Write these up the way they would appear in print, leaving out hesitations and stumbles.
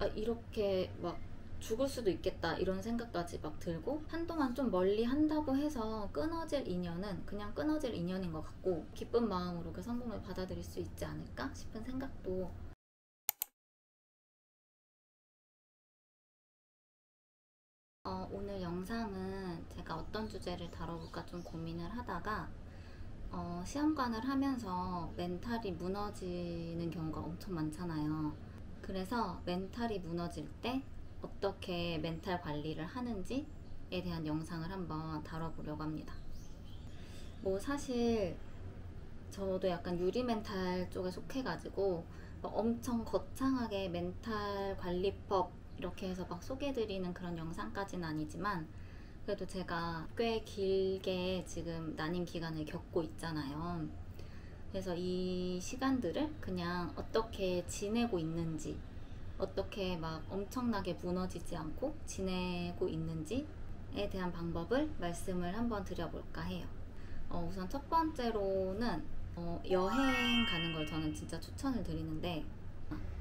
이렇게 막 죽을 수도 있겠다 이런 생각까지 막 들고, 한동안 좀 멀리 한다고 해서 끊어질 인연은 그냥 끊어질 인연인 것 같고, 기쁜 마음으로 그 성공을 받아들일 수 있지 않을까 싶은 생각도. 오늘 영상은 제가 어떤 주제를 다뤄볼까 좀 고민을 하다가 시험관을 하면서 멘탈이 무너지는 경우가 엄청 많잖아요. 그래서 멘탈이 무너질 때 어떻게 멘탈 관리를 하는지에 대한 영상을 한번 다뤄보려고 합니다. 사실 저도 약간 유리 멘탈 쪽에 속해가지고 엄청 거창하게 멘탈 관리법 이렇게 해서 막 소개해드리는 그런 영상까지는 아니지만, 그래도 제가 꽤 길게 지금 난임 기간을 겪고 있잖아요. 그래서 이 시간들을 그냥 어떻게 지내고 있는지, 어떻게 막 엄청나게 무너지지 않고 지내고 있는지에 대한 방법을 말씀을 한번 드려볼까 해요. 우선 첫 번째로는 여행 가는 걸 저는 진짜 추천을 드리는데,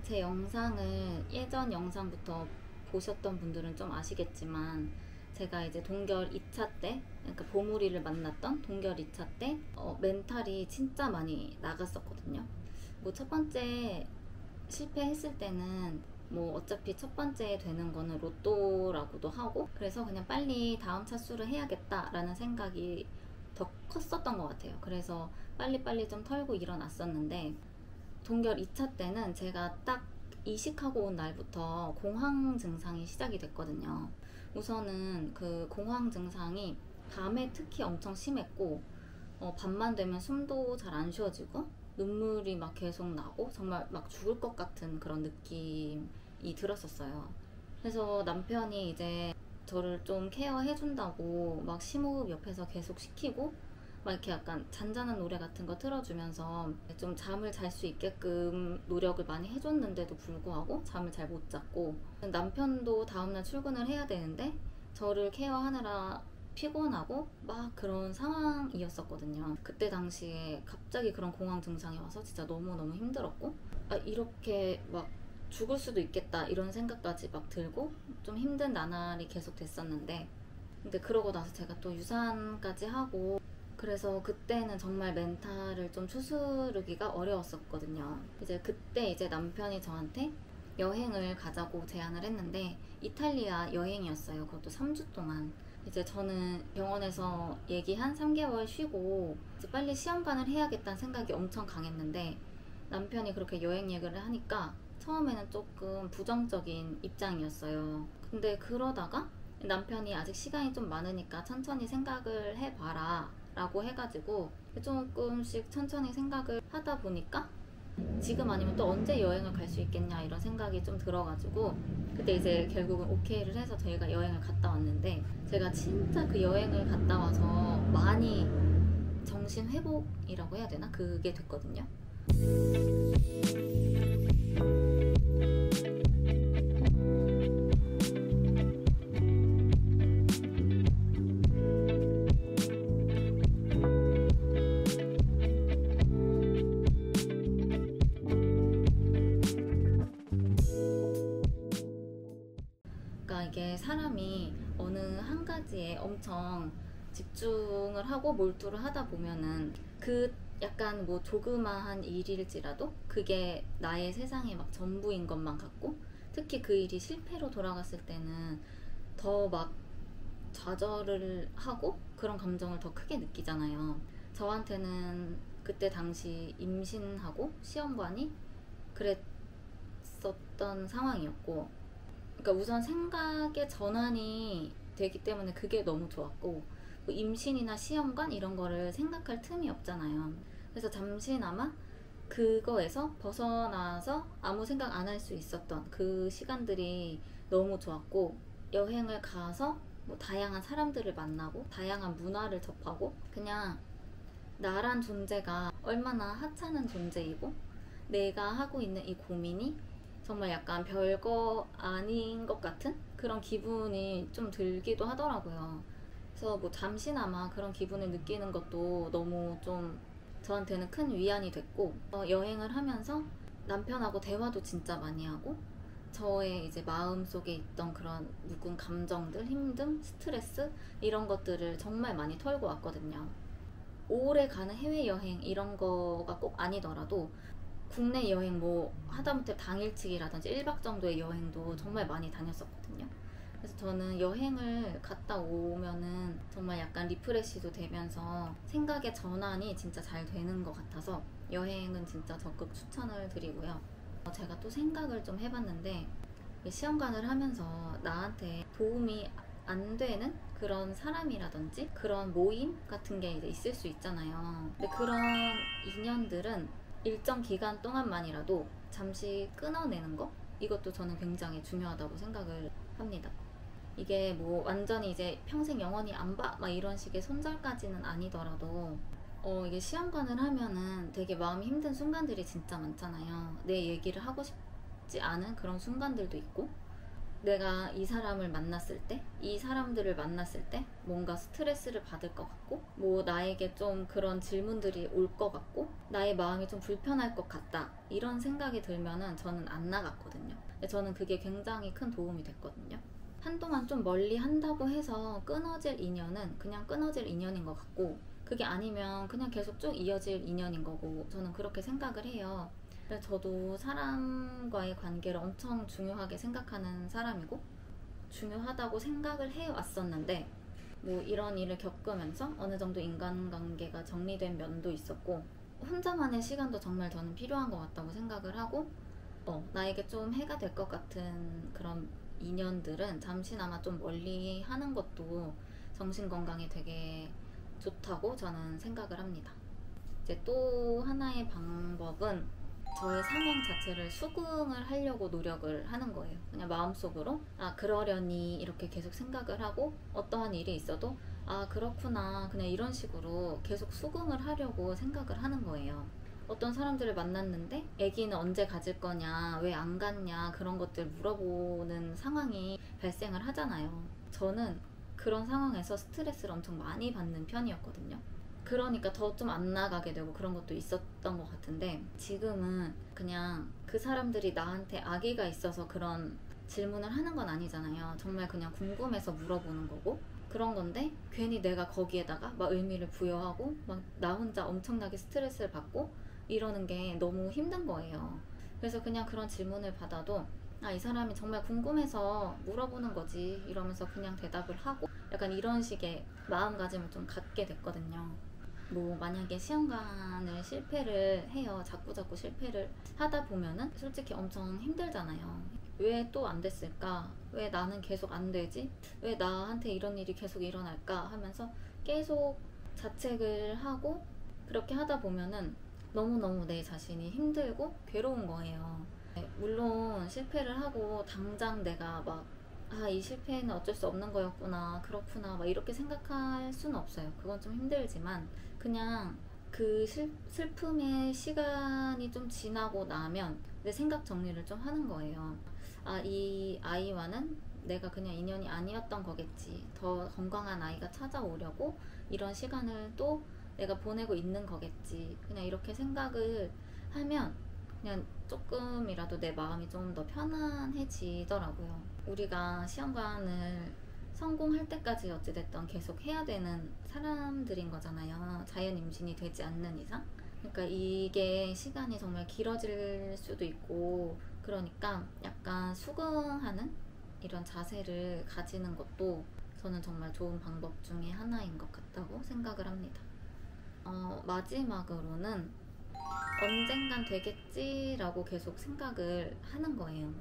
제 영상을 예전 영상부터 보셨던 분들은 좀 아시겠지만, 제가 이제 동결 2차 때, 그러니까 보물이를 만났던 동결 2차 때 멘탈이 진짜 많이 나갔었거든요. 첫 번째 실패했을 때는 어차피 첫 번째 되는 거는 로또라고도 하고, 그래서 그냥 빨리 다음 차수를 해야겠다라는 생각이 더 컸었던 것 같아요. 그래서 빨리빨리 좀 털고 일어났었는데, 동결 2차 때는 제가 딱 이식하고 온 날부터 공황 증상이 시작이 됐거든요. 우선은 그 공황 증상이 밤에 특히 엄청 심했고, 밤만 되면 숨도 잘 안 쉬어지고 눈물이 막 계속 나고 정말 막 죽을 것 같은 그런 느낌이 들었었어요. 그래서 남편이 이제 저를 좀 케어해준다고 막 심호흡 옆에서 계속 시키고, 막 이렇게 약간 잔잔한 노래 같은 거 틀어주면서 좀 잠을 잘 수 있게끔 노력을 많이 해줬는데도 불구하고 잠을 잘 못 잤고, 남편도 다음날 출근을 해야 되는데 저를 케어하느라 피곤하고 막 그런 상황이었었거든요. 그때 당시에 갑자기 그런 공황 증상이 와서 진짜 너무너무 힘들었고, 이렇게 막 죽을 수도 있겠다 이런 생각까지 막 들고 좀 힘든 나날이 계속 됐었는데, 근데 그러고 나서 제가 또 유산까지 하고, 그래서 그때는 정말 멘탈을 좀 추스르기가 어려웠었거든요. 그때 남편이 저한테 여행을 가자고 제안을 했는데, 이탈리아 여행이었어요. 그것도 3주 동안. 저는 병원에서 얘기한 3개월 쉬고 이제 빨리 시험관을 해야겠다는 생각이 엄청 강했는데, 남편이 그렇게 여행 얘기를 하니까 처음에는 조금 부정적인 입장이었어요. 근데 그러다가 남편이 아직 시간이 좀 많으니까 천천히 생각을 해봐라 라고 해가지고 조금씩 천천히 생각을 하다 보니까 지금 아니면 또 언제 여행을 갈 수 있겠냐 이런 생각이 좀 들어가지고, 그때 이제 결국은 오케이를 해서 저희가 여행을 갔다 왔는데, 제가 진짜 그 여행을 갔다 와서 많이 정신 회복이라고 해야 되나? 그게 됐거든요. 이게 사람이 어느 한 가지에 엄청 집중을 하고 몰두를 하다 보면은 그 약간 조그마한 일일지라도 그게 나의 세상의 막 전부인 것만 같고, 특히 그 일이 실패로 돌아갔을 때는 더 막 좌절을 하고 그런 감정을 더 크게 느끼잖아요. 저한테는 그때 당시 임신하고 시험관이 그랬었던 상황이었고, 그러니까 우선 생각의 전환이 되기 때문에 그게 너무 좋았고, 임신이나 시험관 이런 거를 생각할 틈이 없잖아요. 그래서 잠시나마 그거에서 벗어나서 아무 생각 안 할 수 있었던 그 시간들이 너무 좋았고, 여행을 가서 다양한 사람들을 만나고 다양한 문화를 접하고, 그냥 나란 존재가 얼마나 하찮은 존재이고 내가 하고 있는 이 고민이 정말 약간 별거 아닌 것 같은 그런 기분이 좀 들기도 하더라고요. 그래서 잠시나마 그런 기분을 느끼는 것도 너무 좀 저한테는 큰 위안이 됐고, 여행을 하면서 남편하고 대화도 진짜 많이 하고, 저의 이제 마음속에 있던 그런 묵은 감정들, 힘듦, 스트레스 이런 것들을 정말 많이 털고 왔거든요. 오래 가는 해외여행 이런 거가 꼭 아니더라도 국내 여행 뭐 하다못해 당일치기라든지 1박 정도의 여행도 정말 많이 다녔었거든요. 그래서 저는 여행을 갔다 오면은 정말 약간 리프레시도 되면서 생각의 전환이 진짜 잘 되는 것 같아서 여행은 진짜 적극 추천을 드리고요. 제가 또 생각을 좀 해봤는데 시험관을 하면서 나한테 도움이 안 되는 그런 사람이라든지 그런 모임 같은 게 이제 있을 수 있잖아요. 근데 그런 인연들은 일정 기간 동안만이라도 잠시 끊어내는 거? 이것도 저는 굉장히 중요하다고 생각을 합니다. 이게 뭐 완전히 이제 평생 영원히 안 봐? 막 이런 식의 손절까지는 아니더라도 이게 시험관을 하면은 되게 마음이 힘든 순간들이 진짜 많잖아요. 내 얘기를 하고 싶지 않은 그런 순간들도 있고 내가 이 사람을 만났을 때, 이 사람들을 만났을 때 뭔가 스트레스를 받을 것 같고 뭐 나에게 좀 그런 질문들이 올 것 같고 나의 마음이 좀 불편할 것 같다 이런 생각이 들면은 저는 안 나갔거든요. 근데 저는 그게 굉장히 큰 도움이 됐거든요. 한동안 좀 멀리 한다고 해서 끊어질 인연은 그냥 끊어질 인연인 것 같고 그게 아니면 그냥 계속 쭉 이어질 인연인 거고 저는 그렇게 생각을 해요. 그래서 저도 사람과의 관계를 엄청 중요하게 생각하는 사람이고 중요하다고 생각을 해왔었는데 뭐 이런 일을 겪으면서 어느 정도 인간관계가 정리된 면도 있었고 혼자만의 시간도 정말 저는 필요한 것 같다고 생각을 하고 나에게 좀 해가 될 것 같은 그런 인연들은 잠시나마 좀 멀리 하는 것도 정신건강에 되게 좋다고 저는 생각을 합니다. 이제 또 하나의 방법은 저의 상황 자체를 수긍을 하려고 노력을 하는 거예요. 그냥 마음속으로 그러려니 이렇게 계속 생각을 하고 어떠한 일이 있어도 그렇구나 그냥 이런 식으로 계속 수긍을 하려고 생각을 하는 거예요. 어떤 사람들을 만났는데 아기는 언제 가질 거냐 왜 안 갔냐 그런 것들 물어보는 상황이 발생을 하잖아요. 저는 그런 상황에서 스트레스를 엄청 많이 받는 편이었거든요. 그러니까 더 좀 안 나가게 되고 그런 것도 있었던 것 같은데 지금은 그냥 그 사람들이 나한테 악의가 있어서 그런 질문을 하는 건 아니잖아요. 정말 그냥 궁금해서 물어보는 거고 그런 건데 괜히 내가 거기에다가 막 의미를 부여하고 막 나 혼자 엄청나게 스트레스를 받고 이러는 게 너무 힘든 거예요. 그래서 그냥 그런 질문을 받아도 이 사람이 정말 궁금해서 물어보는 거지 이러면서 그냥 대답을 하고 약간 이런 식의 마음가짐을 좀 갖게 됐거든요. 뭐 만약에 시험관을 실패를 해요. 자꾸자꾸 실패를 하다 보면은 솔직히 엄청 힘들잖아요. 왜 또 안 됐을까? 왜 나는 계속 안 되지? 왜 나한테 이런 일이 계속 일어날까? 하면서 계속 자책을 하고 그렇게 하다 보면은 너무너무 내 자신이 힘들고 괴로운 거예요. 물론 실패를 하고 당장 내가 막 이 실패는 어쩔 수 없는 거였구나 그렇구나 막 이렇게 생각할 수는 없어요. 그건 좀 힘들지만 그냥 그 슬픔의 시간이 좀 지나고 나면 내 생각 정리를 좀 하는 거예요. 이 아이와는 내가 그냥 인연이 아니었던 거겠지. 더 건강한 아이가 찾아오려고 이런 시간을 또 내가 보내고 있는 거겠지. 그냥 이렇게 생각을 하면 그냥 조금이라도 내 마음이 좀 더 편안해지더라고요. 우리가 시험관을 성공할 때까지 어찌됐든 계속 해야 되는 사람들인 거잖아요. 자연 임신이 되지 않는 이상. 그러니까 이게 시간이 정말 길어질 수도 있고 그러니까 약간 수긍하는 이런 자세를 가지는 것도 저는 정말 좋은 방법 중에 하나인 것 같다고 생각을 합니다. 마지막으로는 언젠간 되겠지라고 계속 생각을 하는 거예요.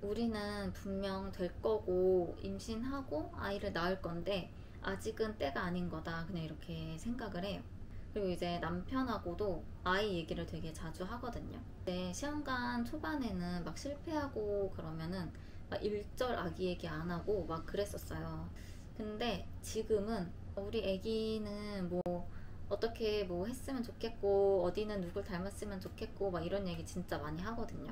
우리는 분명 될 거고 임신하고 아이를 낳을 건데 아직은 때가 아닌 거다 그냥 이렇게 생각을 해요. 그리고 이제 남편하고도 아이 얘기를 되게 자주 하거든요. 근데 시험관 초반에는 막 실패하고 그러면은 막 일절 아기 얘기 안 하고 막 그랬었어요. 근데 지금은 우리 아기는 뭐 어떻게 뭐 했으면 좋겠고 어디는 누굴 닮았으면 좋겠고 막 이런 얘기 진짜 많이 하거든요.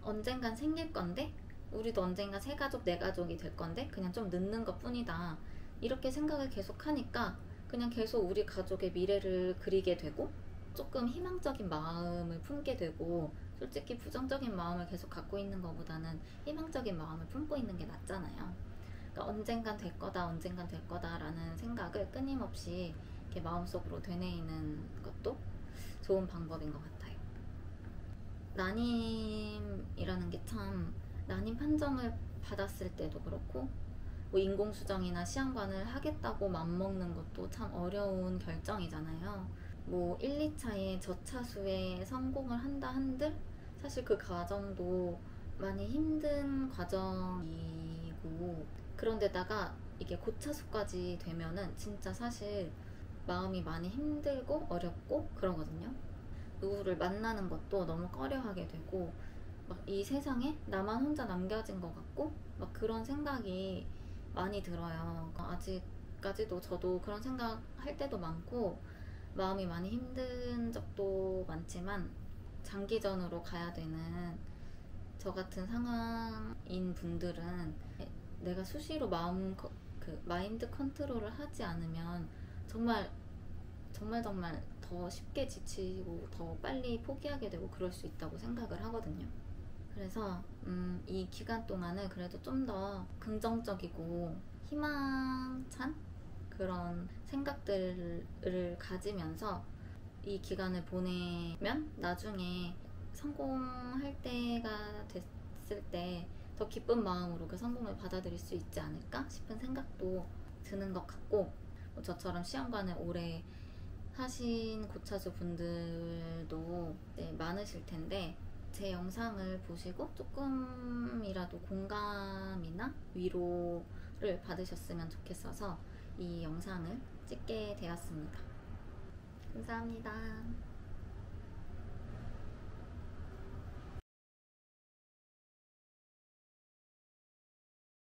언젠간 생길 건데 우리도 언젠가 새 가족 내 가족이 될 건데 그냥 좀 늦는 것 뿐이다 이렇게 생각을 계속 하니까 그냥 계속 우리 가족의 미래를 그리게 되고 조금 희망적인 마음을 품게 되고 솔직히 부정적인 마음을 계속 갖고 있는 것보다는 희망적인 마음을 품고 있는 게 낫잖아요. 그러니까 언젠간 될 거다, 언젠간 될 거다라는 생각을 끊임없이 이렇게 마음속으로 되뇌이는 것도 좋은 방법인 것 같아요. 난임이라는 게 참, 난임 판정을 받았을 때도 그렇고 뭐 인공수정이나 시험관을 하겠다고 맘먹는 것도 참 어려운 결정이잖아요. 뭐 1, 2차에 저차수에 성공을 한다 한들 사실 그 과정도 많이 힘든 과정이고, 그런데다가 이게 고차수까지 되면은 진짜 사실 마음이 많이 힘들고 어렵고 그러거든요. 누구를 만나는 것도 너무 꺼려하게 되고 막 이 세상에 나만 혼자 남겨진 것 같고 막 그런 생각이 많이 들어요. 아직까지도 저도 그런 생각 할 때도 많고 마음이 많이 힘든 적도 많지만, 장기전으로 가야 되는 저 같은 상황인 분들은 내가 수시로 마인드 컨트롤을 하지 않으면 정말 정말 정말 더 쉽게 지치고 더 빨리 포기하게 되고 그럴 수 있다고 생각을 하거든요. 그래서 이 기간 동안은 그래도 좀 더 긍정적이고 희망찬 그런 생각들을 가지면서 이 기간을 보내면 나중에 성공할 때가 됐을 때 더 기쁜 마음으로 그 성공을 받아들일 수 있지 않을까 싶은 생각도 드는 것 같고, 뭐 저처럼 시험관을 오래 하신 고차주 분들도 많으실 텐데 제 영상을 보시고 조금이라도 공감이나 위로를 받으셨으면 좋겠어서 이 영상을 찍게 되었습니다. 감사합니다.